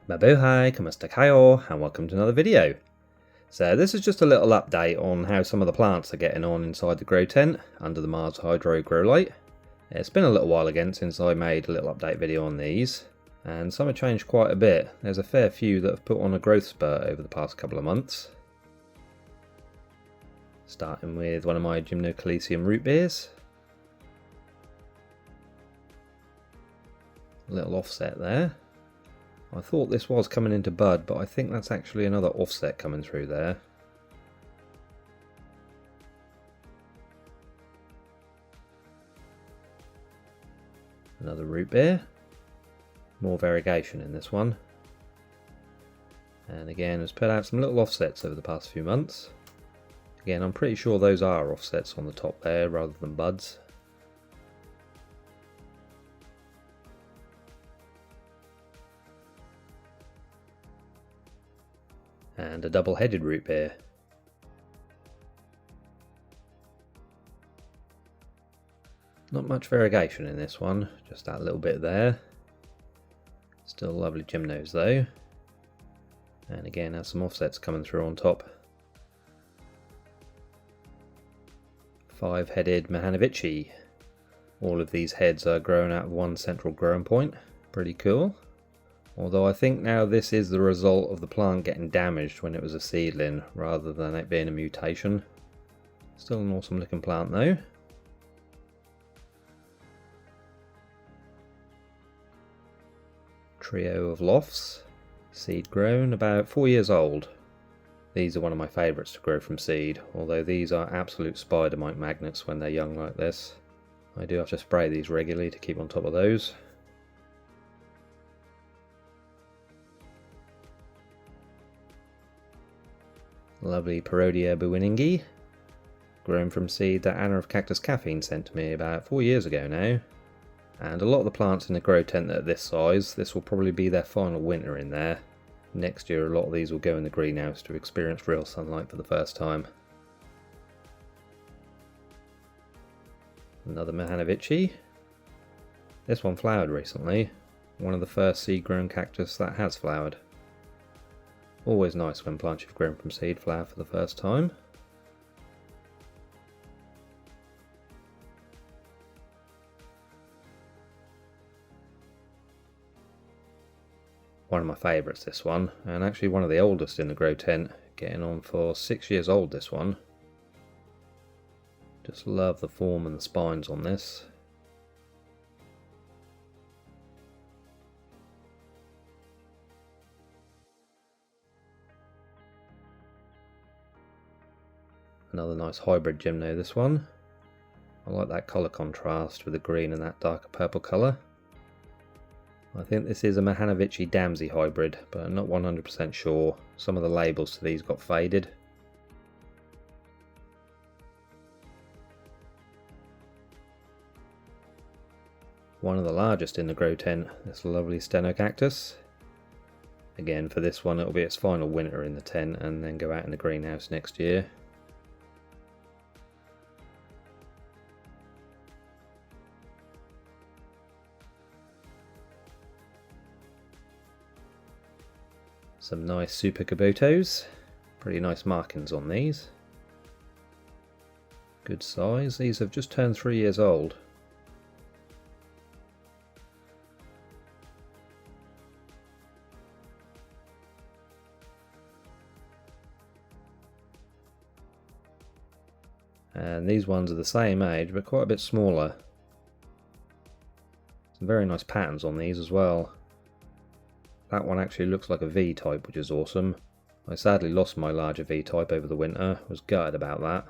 Mabuhay, kamusta kayo, and welcome to another video. So this is just a little update on how some of the plants are getting on inside the grow tent under the Mars Hydro grow light. It's been a little while again since I made a little update video on these, and some have changed quite a bit. There's a fair few that have put on a growth spurt over the past couple of months. Starting with one of my Gymnocalycium root beers. A little offset there. I thought this was coming into bud, but I think that's actually another offset coming through there. Another root beer. More variegation in this one. And again, has put out some little offsets over the past few months. Again, I'm pretty sure those are offsets on the top there rather than buds. And a double-headed root beer. Not much variegation in this one, just that little bit there. Still lovely gymnos though. And again, has some offsets coming through on top. 5-headed Mahanovici. All of these heads are grown out of one central growing point. Pretty cool. Although I think now this is the result of the plant getting damaged when it was a seedling rather than it being a mutation. Still an awesome looking plant though. Trio of lofts, seed grown, about 4 years old. These are one of my favourites to grow from seed, although these are absolute spider mite magnets when they're young like this. I do have to spray these regularly to keep on top of those. Lovely Parodia Buwiningi, grown from seed that Anna of Cactus Caffeine sent to me about 4 years ago now. And a lot of the plants in the grow tent that are this size, this will probably be their final winter in there. Next year a lot of these will go in the greenhouse to experience real sunlight for the first time. Another Mahanovici. This one flowered recently, one of the first seed grown cactus that has flowered. Always nice when plants you've grown from seed flower for the first time. One of my favourites, this one, and actually one of the oldest in the grow tent, getting on for 6 years old this one. Just love the form and the spines on this. Another nice hybrid gymno, this one. I like that colour contrast with the green and that darker purple colour. I think this is a Mahanovici Damsey hybrid, but I'm not 100% sure. Some of the labels to these got faded. One of the largest in the grow tent, this lovely Stenocactus. Again, for this one it'll be its final winter in the tent and then go out in the greenhouse next year. Some nice super Kabutos, pretty nice markings on these. Good size, these have just turned 3 years old. And these ones are the same age but quite a bit smaller. Some very nice patterns on these as well. That one actually looks like a V-type, which is awesome. I sadly lost my larger V-type over the winter, was gutted about that.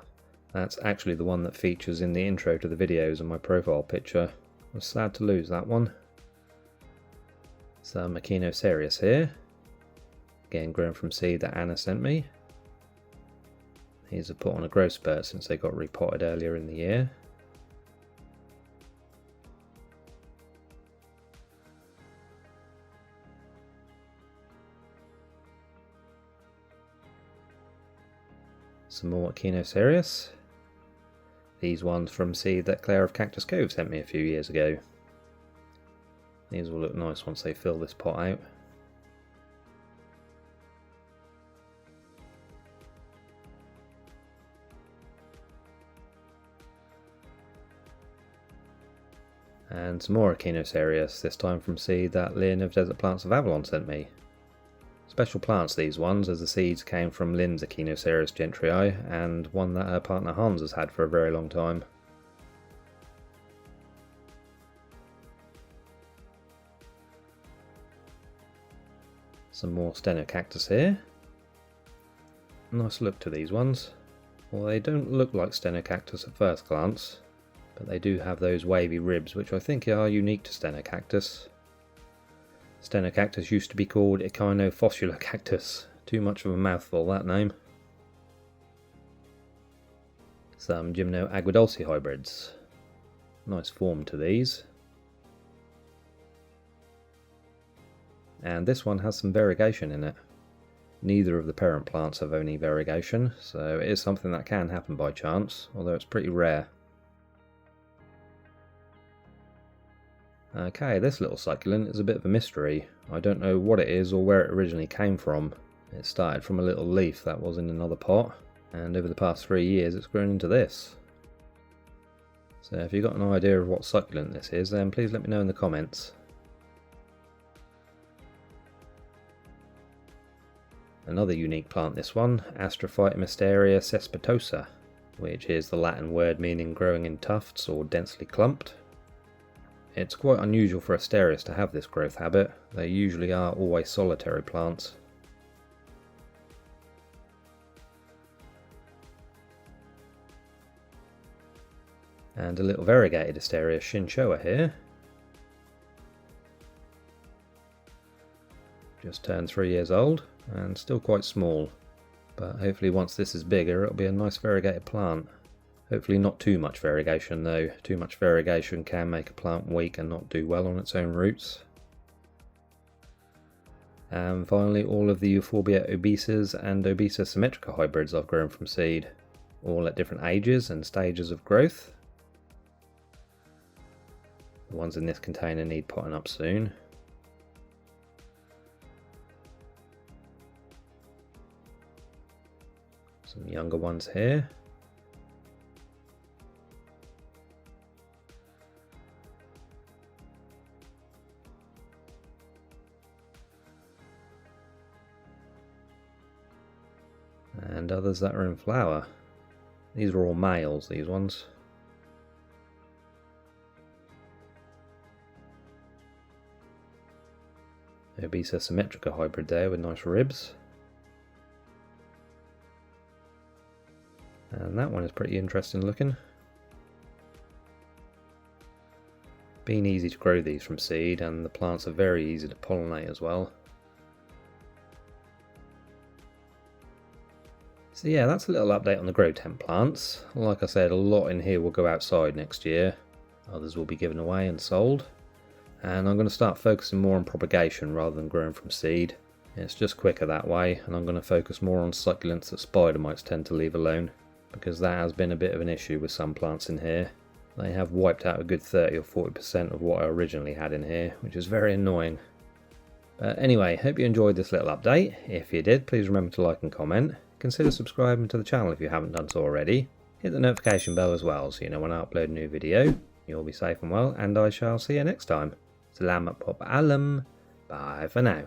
That's actually the one that features in the intro to the videos and my profile picture. I was sad to lose that one. Some Echinocereus here. Again, grown from seed that Anna sent me. These are put on a growth spurt since they got repotted earlier in the year. Some more Echinocereus. These ones from seed that Claire of Cactus Cove sent me a few years ago. These will look nice once they fill this pot out. And some more Echinocereus, this time from seed that Lynn of Desert Plants of Avalon sent me. Special plants these ones, as the seeds came from Lynn's Echinocereus gentrii and one that her partner Hans has had for a very long time. Some more Stenocactus here. Nice look to these ones. Well, they don't look like Stenocactus at first glance, but they do have those wavy ribs which I think are unique to Stenocactus. Stenocactus used to be called Echinocereus. Too much of a mouthful, that name. Some Gymnocalycium hybrids. Nice form to these. And this one has some variegation in it. Neither of the parent plants have any variegation, so it is something that can happen by chance, although it's pretty rare. Okay, this little succulent is a bit of a mystery. I don't know what it is or where it originally came from. It started from a little leaf that was in another pot, and over the past 3 years it's grown into this. So if you've got an idea of what succulent this is, then please let me know in the comments. Another unique plant, this one, Astrophyta mysteria cespitosa, which is the Latin word meaning growing in tufts or densely clumped. It's quite unusual for Asterias to have this growth habit. They usually are always solitary plants. And a little variegated Asteria Shinchoa here. Just turned 3 years old and still quite small, but hopefully once this is bigger it'll be a nice variegated plant. Hopefully not too much variegation though. Too much variegation can make a plant weak and not do well on its own roots. And finally all of the Euphorbia obesas and Obesa symmetrica hybrids I've grown from seed, all at different ages and stages of growth. The ones in this container need potting up soon. Some younger ones here. And others that are in flower. These are all males, these ones. Obesa symmetrica hybrid there with nice ribs. And that one is pretty interesting looking. Been easy to grow these from seed, and the plants are very easy to pollinate as well. So yeah, that's a little update on the grow tent plants. Like I said, a lot in here will go outside next year. Others will be given away and sold. And I'm going to start focusing more on propagation rather than growing from seed. It's just quicker that way, and I'm going to focus more on succulents that spider mites tend to leave alone, because that has been a bit of an issue with some plants in here. They have wiped out a good 30 or 40% of what I originally had in here, which is very annoying. But anyway, hope you enjoyed this little update. If you did, please remember to like and comment. Consider subscribing to the channel if you haven't done so already. Hit the notification bell as well so you know when I upload a new video. You'll be safe and well, and I shall see you next time. Salamat pop alam. Bye for now.